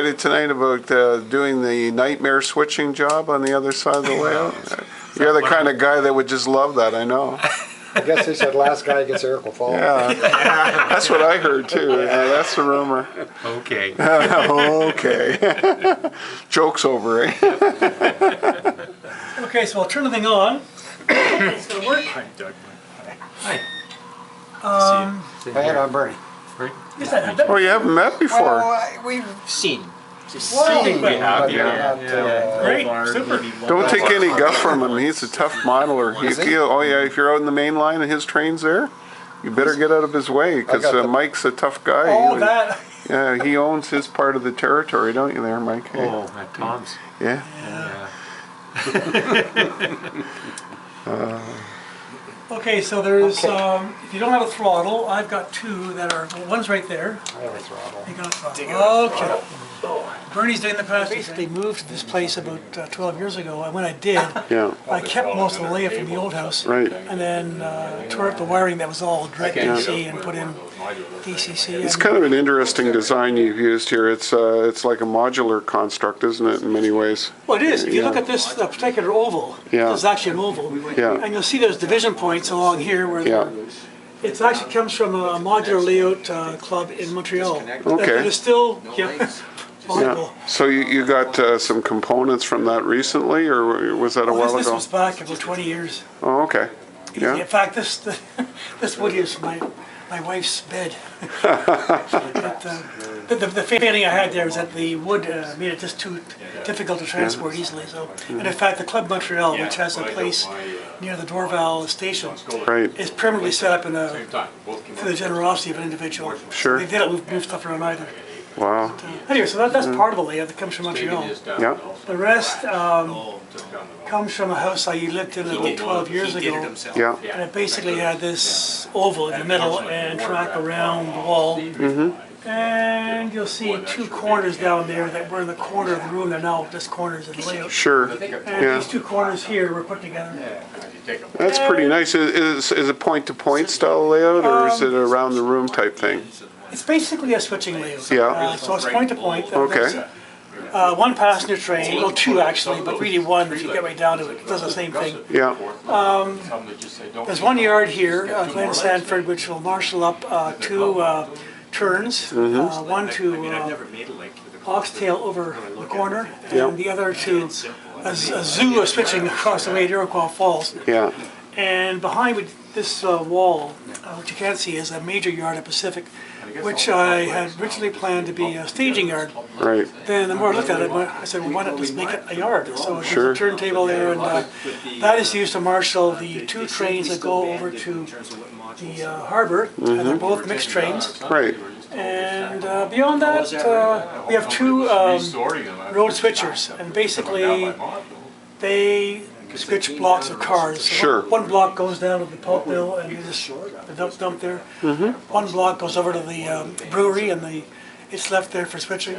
excited tonight about doing the nightmare switching job on the other side of the layout? You're the kind of guy that would just love that, I know. I guess they said last guy gets Eric will fall. Yeah, that's what I heard too. Yeah, that's the rumor. Okay. Okay. Joke's over, eh? Okay, so I'll turn the thing on. It's gonna work. Hi, Doug. Hi. Hang on, Bernie. Oh, you haven't met before. Well, we've Seen. seen, we have, but yeah. not, Great, super. Don't take any guff from him. He's a tough modeler. Oh yeah, if you're out in the main line and his train's there, you better get out of his way because Mike's a tough guy. Oh, that. Yeah, he owns his part of the territory, don't you there, Mike? Hey? Oh, at Tom's. Yeah. Okay, so there's, if you don't have a throttle, I've got two that are, well, one's right there. I have a throttle. You got a throttle. Okay. Bernie's doing the past. Basically moved to this place about 12 years ago, and when I did, Yeah. I kept most of the layout from the old house. Right. And then tore up the wiring that was all direct DC and put in DCC. It's kind of an interesting design you've used here. It's like a modular construct, isn't it, in many ways? Well, it is. If you look at this particular oval, Yeah. it's actually an oval. Yeah. And you'll see there's division points along here where Yeah. it actually comes from a modular layout club in Montreal. Okay. It is still Yeah. viable. So you got some components from that recently, or was that a while This ago? was back about 20 years. Oh, okay. In Yeah. fact, this wood is my wife's bed. But, the feeling I had there was that the wood made it just too difficult to transport easily. So, and in fact, the Club Montreal, which has a place near the Dorval station, Right. is permanently set up in for the generosity of an individual. Sure. They didn't move stuff around either. Wow. Anyway, so that's part of the layout that comes from Montreal. Yeah. The rest comes from a house I lived in about 12 years ago. Yeah. And it basically had this oval in the middle and track around the wall. And you'll see two corners down there that were in the corner of the room. They're now just corners of the layout. Sure. And Yeah. these two corners here were put together. That's pretty nice. Is it point-to-point style layout, or is it a around the room type thing? It's basically a switching layout. Yeah. So it's point to point. Okay. One passenger train, well two actually, but really one if you get right down to it. It does the same thing. Yeah. There's one yard here, Glen Sanford, which will marshal up two turns. One to Oxtail over the corner, and the other to a zoo switching across the way at Iroquois Falls. Yeah. And behind this wall, what you can't see is a major yard at Pacific, which I had originally planned to be a staging yard. Right. Then the more I looked at it, I said, well, why not just make it a yard? So there's a turntable there, and that is used to marshal the two trains that go over to the harbor, and they're both mixed trains. Right. And beyond that, we have two road switchers, and basically they switch blocks of cars. So Sure. One block goes down to the pulp mill and they just dump there. One block goes over to the brewery and it's left there for switching.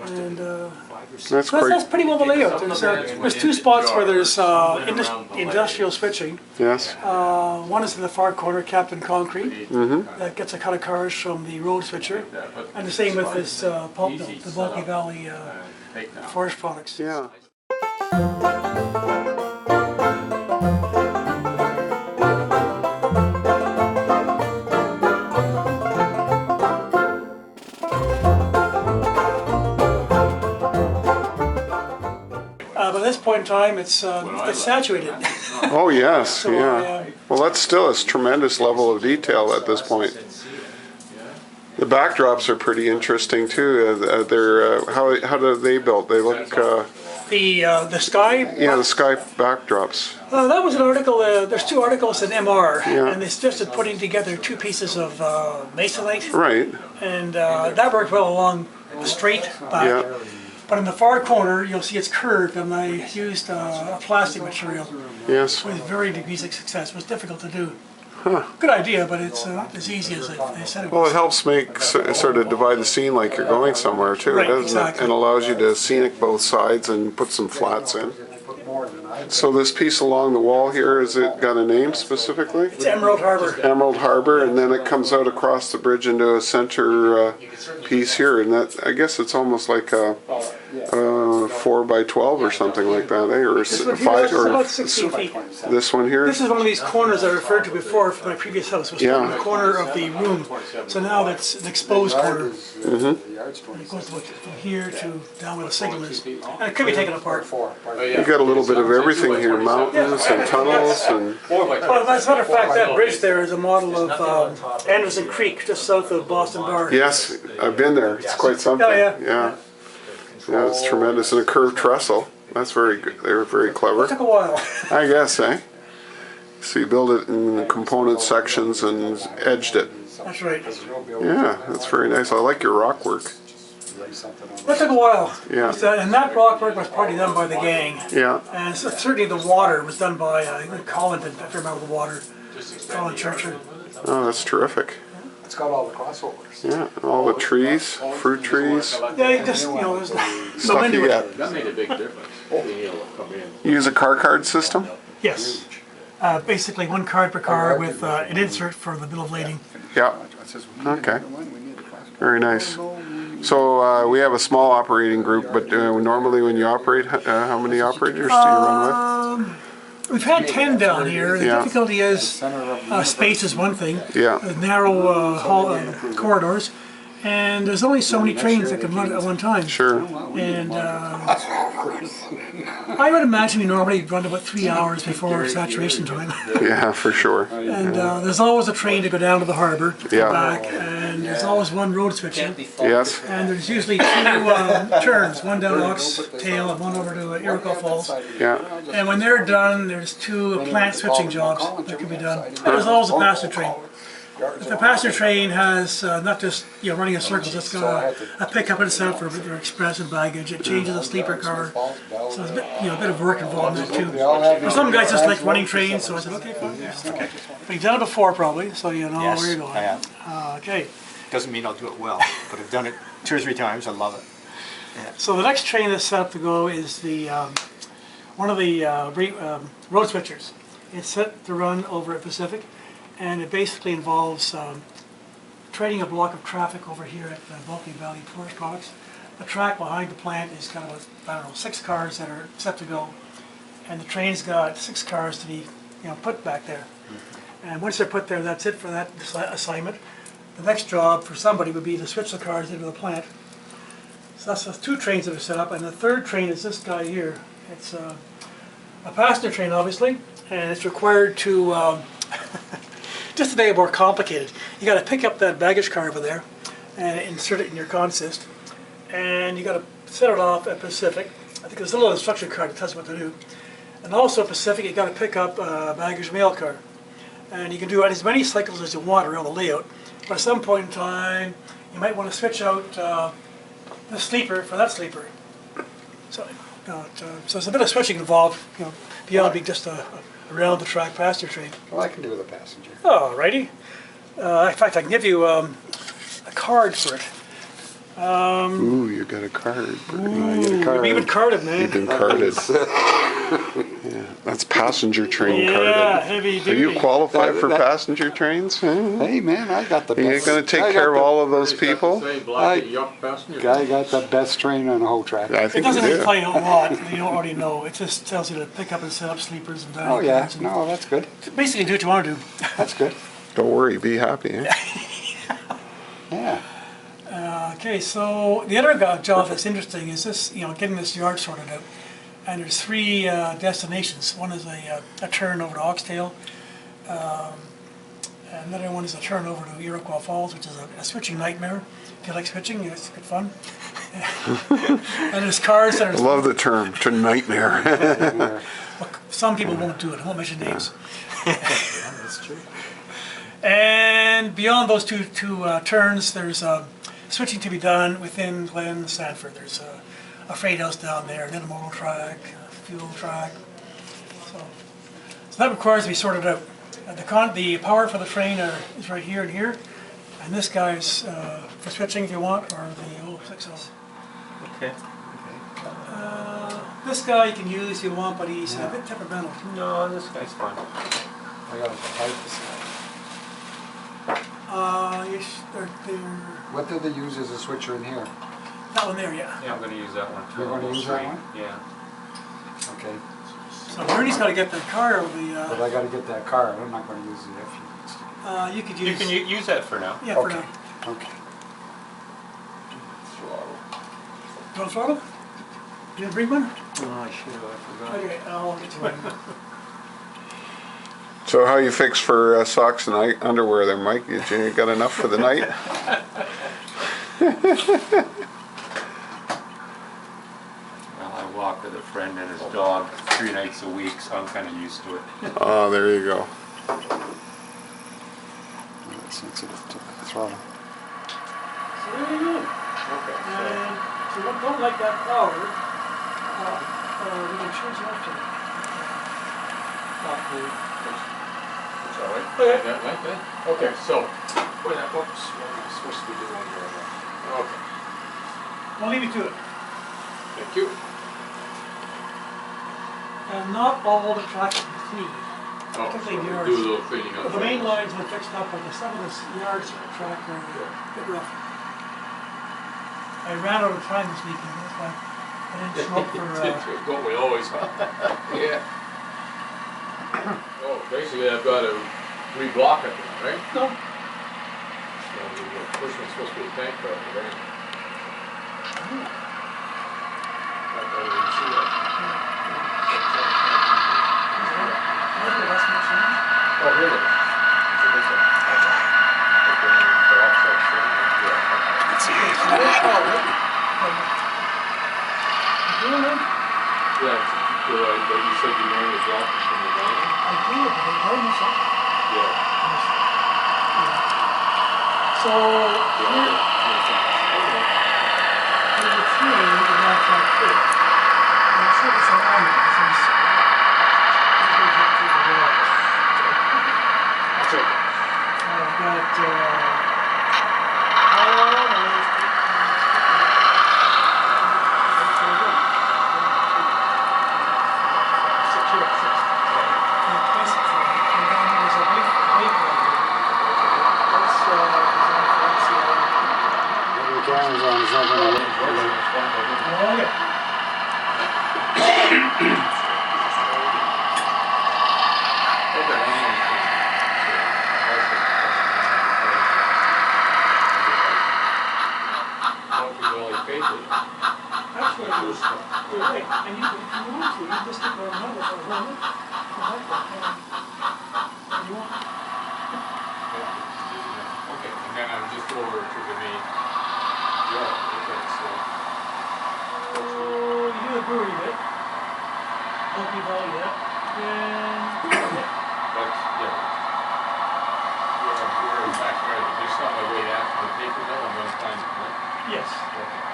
And That's great. that's pretty well the layout. There's two spots where there's industrial switching. Yes. One is in the far corner, Captain Concrete, that gets a cut of cars from the road switcher. And the same with this pulp mill, the Bulky Valley Forest Products. Yeah. By this point in time, it's saturated. Oh yes. So, Yeah. Well, that's still a tremendous level of detail at this point. The backdrops are pretty interesting too. They're how do they built? They look. The sky. Yeah, the sky backdrops. That was an article. There's two articles in MR, Yeah. and they suggested putting together two pieces of masonite, Right. and that worked well along the straight back. Yeah. But in the far corner, you'll see it's curved, and I used a plastic material Yes. with varying degrees of success. It was difficult to do. Good idea, but it's not as easy as they said it Well, was. it helps make sort of divide the scene like you're going somewhere too, Right, doesn't exactly. it? And allows you to scenic both sides and put some flats in. So this piece along the wall here, is it got a name specifically? It's Emerald Harbor. Emerald Harbor, and then it comes out across the bridge into a center piece here, and that, I guess it's almost like a 4x12 or something like that, eh? Or This one here 5 is or about 16 feet. this one here? This is one of these corners I referred to before from my previous house. It was Yeah. the corner of the room. So now that's an exposed corner. It goes from here to down where the signal is. And it could be taken apart. You got a little bit of everything here, mountains and tunnels and Well, as a matter of fact, that bridge there is a model of Anderson Creek, just south of Boston Bar. yes, I've been there. It's quite something. Oh, yeah. Yeah, it's tremendous. And a curved trestle. That's very good. They were very It clever. took a while. I guess, eh? So you build it in component sections and edged it. That's right. Yeah, that's very nice. I like your rock work. That took a while. Yeah. And that rock work was partly done by the gang. Yeah, And certainly the water was done by Colin, did a fair amount of the water. Colin Churcher. oh, that's terrific. It's got all the crossovers. Yeah, all the trees, fruit trees. Yeah, you just, you know, there's no Stuff into you it. get. That made a big difference, being able to come in. You use a car card system? Yes. Basically one card per car with an insert for the bill of lading. Yeah. Okay. Very nice. So we have a small operating group, but normally when you operate, how many operators do you run We've had 10 down here. The Yeah. difficulty is space is one thing. Yeah. Narrow corridors. And there's only so many trains that can run at one time. with? Sure. And I would imagine we normally run about 3 hours before saturation time. Yeah, for sure. And there's always a train to go down to the harbor, Yeah. come back, and there's always one road switching. Yes. And there's usually two turns, one down Ox Tail and one over to Iroquois Falls. Yeah. And when they're done, there's two plant switching jobs that can be done. And there's always a passenger train. If the passenger train has not just running in circles, it's got a pickup itself for express and baggage. It changes a sleeper car, so there's a bit of work involved in it too. For some guys just like running trains, so I said, okay, fine. Okay. But you've done it before probably, so you know Yes, where you're going. I have. Okay. Doesn't mean I'll do it well, but I've done it 2 or 3 times. I love it. So the next train that's set up to go is the one of the road switchers. It's set to run over at Pacific, and it basically involves trading a block of traffic over here at Vulcan Valley Forest Products. The track behind the plant is kind of, I don't know, 6 cars that are set to go, and the train's got 6 cars to be put back there. And once they're put there, that's it for that assignment. The next job for somebody would be to switch the cars into the plant. So that's the 2 trains that are set up, and the 3rd train is this guy here. It's a passenger train, obviously, and it's required to, just to make it more complicated, you got to pick up that baggage car over there and insert it in your consist, and you got to set it off at Pacific. I think there's a little instruction card that tells you what to do. And also at Pacific, you got to pick up a baggage mail car. And you can do as many cycles as you want around the layout, but at some point in time, you might want to switch out the sleeper for that sleeper. So, so there's a bit of switching involved, beyond being just a around the track passenger train. Well, I can do with a passenger. Oh, righty. In fact, I can give you a card for it. Ooh, you got a card. We've been carded, man. You've been carded. Yeah, that's passenger train Yeah, carded. heavy Are duty. you qualified for passenger trains? Hey man, I got the Are you best. going to take care of all of those people? Say black yuck passenger. Guy got the best train on the whole track. I It think you doesn't do. tell you a lot that you don't already know. It just tells you to pick up and set up sleepers and dining Oh yeah, cars and no, that's good. basically do what you want to do. That's good. Don't worry, be happy. Eh? Yeah. Okay, so the other job that's interesting is this, getting this yard sorted out. And there's 3 destinations. One is a turn over to Oxtail. And another one is a turn over to Iroquois Falls, which is a switching nightmare. If you like switching, it's good fun. And there's cars that I are... love the term, to nightmare. Well, some people won't do it. I won't mention names. That's true. And beyond those two turns, there's switching to be done within Glen Sanford. There's a freight house down there, an intermodal track, a fuel track. So that requires to be sorted out. The power for the train is right here and here. And this guy's for switching if you want, or the 060. Okay. This guy you can use if you want, but he's a bit temperamental. No, this guy's fine. I gotta fight this guy. They're What do they use as a switcher in here? that one there, yeah. Yeah, I'm gonna use that one too. You're gonna use that one? Yeah. Okay, So Bernie's got to get the car over but the. I gotta get that car. I'm not gonna use the FU. You could You use. can use that for now. Yeah, for Okay, now. okay. You want throttle? You didn't bring one? Oh, I should have, I forgot. Okay, I'll get you one. So how you fix for socks and underwear there, Mike? You got enough for the night? Well, I walk with a friend and his dog 3 nights a week, so I'm kind of used to it. Oh, there you go. That's sensitive to the throttle. So there you go. Okay, And if you don't like that power, we can change it up to it. It's all right. Okay. That like that? Okay, so, wait, that, oops, what are we supposed to be doing here? Okay, I'll leave you to it. thank you. And not all the tracks are clean. Oh, Particularly so yards. do a little cleaning up. But the main lines are fixed up, but some of the yards track are a bit rough. I ran out of time this weekend, that's why I didn't show up for, Don't we always, huh? Yeah. Oh, basically I've got to reblock it, right? no, So the first one's supposed to be the tank car, right? I didn't see that. that's not changed. Oh, here it is. So this one. Okay, the offset thing, yeah. Doing it? Yeah, so but you said you normally block it from the line? I do, but I learned this up. Yeah. So, here, here's the three, the one track two. And it's sort of some iron, it's That's okay. I've got, The camera's on, it's not gonna look. Actually, you're right, and you, if you want to, you just take our number for a moment. You want? Okay, and then I'm just over to the main. Yeah, okay, so. So, you do the brewery bit. Don't give all yet. Then, But, yeah. We're back there, just on my way after the paper mill, I'm gonna find it, right? yes. Okay.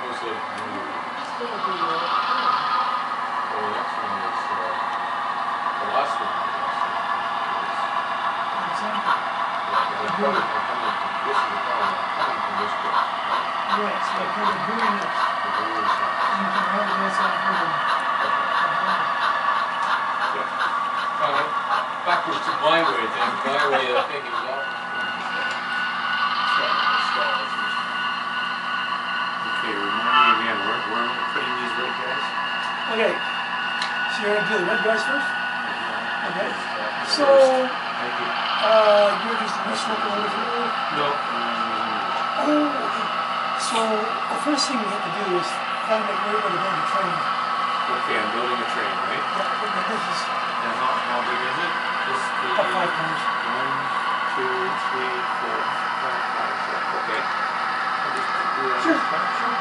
What's the, Still a good, oh, next one is, the last one. example. I'm coming from, this is the problem, I'm coming from this place. Right, so I put the brewery next. The brewery side. And you can have it outside the brewery. Backwards to my way of thinking, my way of thinking is out. Okay, remind me again, where am I putting these red guys? Okay, so you're gonna do the red guys first? Okay. So, Thank you. you're just looking over here. No. Oh, okay. So, the first thing we have to do is find out where we're gonna build the train. Okay, I'm building a train, right? Yeah, and this is And how big is it? This the about 5 pounds. 1, 2, 3, 4, 5, 6. Okay. I'll just do it. Sure, sure.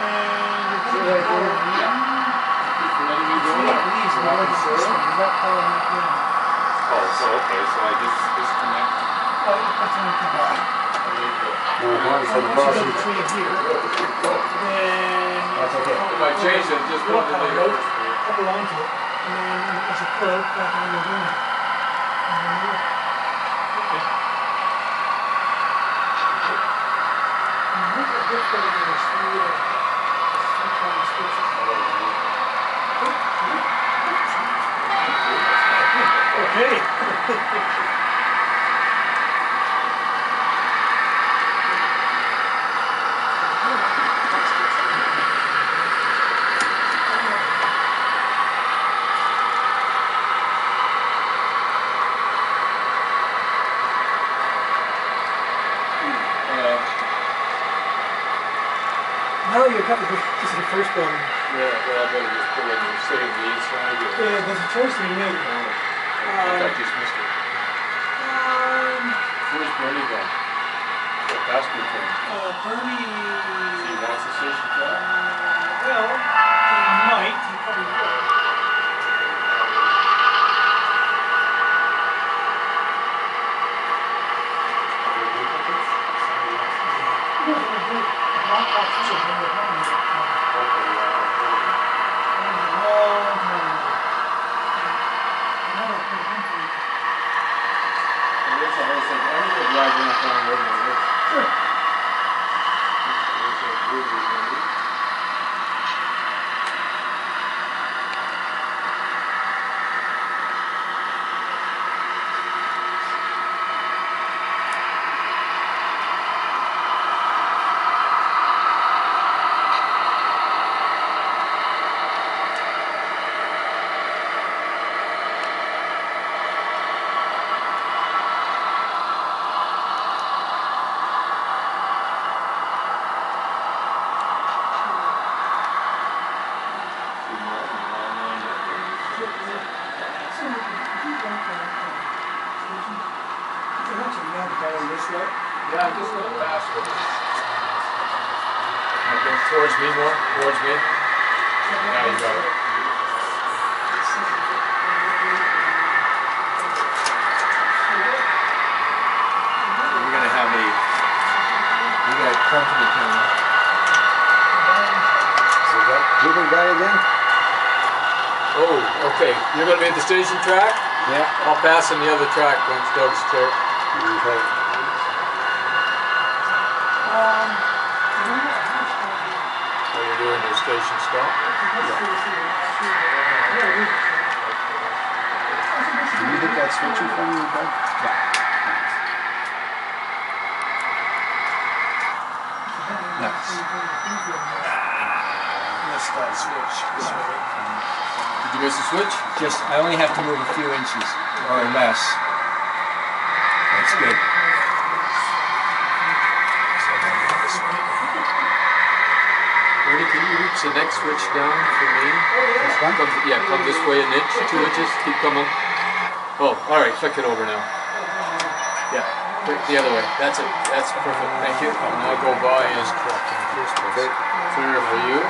And we're See gonna right go. there? Thank you for letting me go. Yeah, these are like this one. Is that power in there? Oh, so okay, so I just disconnect. Oh, that's on the back. No, one for the Once you crossing. build the train here, then That's okay. If I change it, just put the Rope, later. couple onto it, and then there's a curve back on the ground. And then you- And look at this way, there's three, sometimes switches. a couple, this is the first building. Yeah, well, I better just pull in the same the east side. Yeah, there's a choice to be made. I just missed it. Where's Bernie gone? What passport thing? Bernie, He wants the station track? well, he might, he probably will. Yeah, I'm just gonna pass it. Towards me more, towards me. Now you got it. We're gonna have we got company coming. So that Cuban guy again? Oh, okay. You're gonna be at the station track? Yeah. I'll pass on the other track once Doug's clear. Okay. So you're doing the station stop? Can you hit that switch in front of you, Bud? Nice. Missed that switch. Did you miss the switch? Just, I only have to move a few inches or less. That's good. Ernie, can you reach the next switch down for me? This one? Come this way an inch, 2 inches, keep coming. Oh, alright, flick it over now. Yeah, the other way. That's it. That's perfect. Thank you. Now go by is correct in the first place. Clear for you.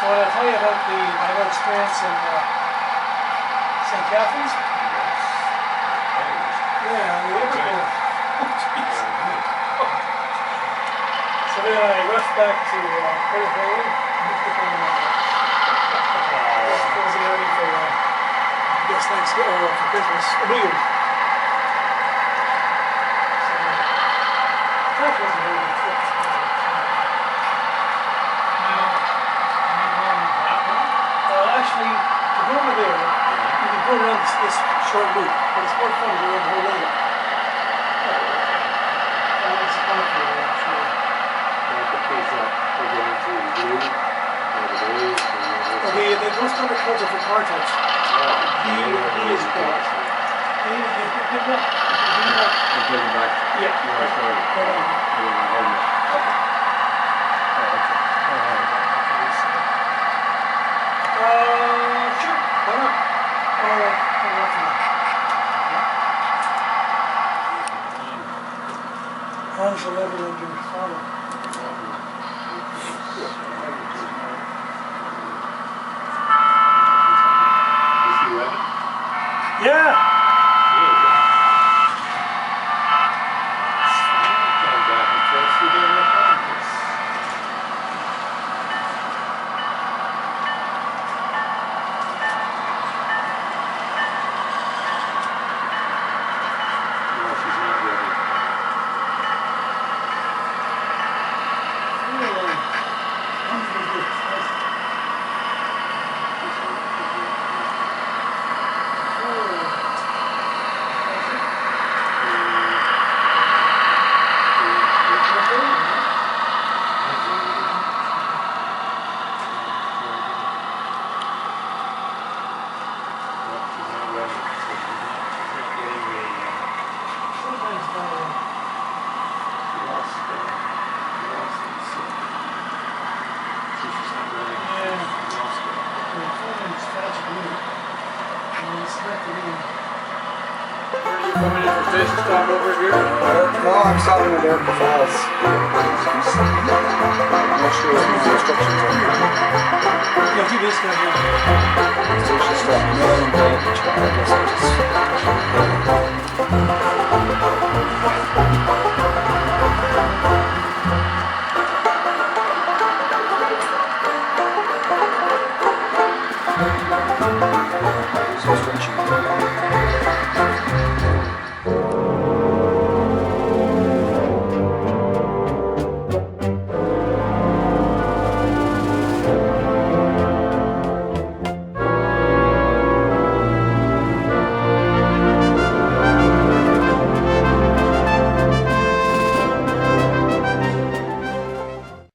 So what I tell you about my little experience in St. Catharines? Yeah, we were So then I rushed back to Curtis Railway. Was ready for Thanksgiving or for Christmas, New Year's. So that wasn't a very good trip. Actually, to go over there, you can go around this short loop, but it's more fun to go around the whole roundabout. Let's go to Culture for car touch. He is good. He pick up. I'm taking back. Yeah. Right, sorry. Sure. Why not? I'll walk you. How's the level of your father? Yeah. Coming in for fish stop over here? No, I'm stopping at Erica Falls. I'm not sure what the instructions are. Yeah, he is going to. So it's just a million damage. I guess I just...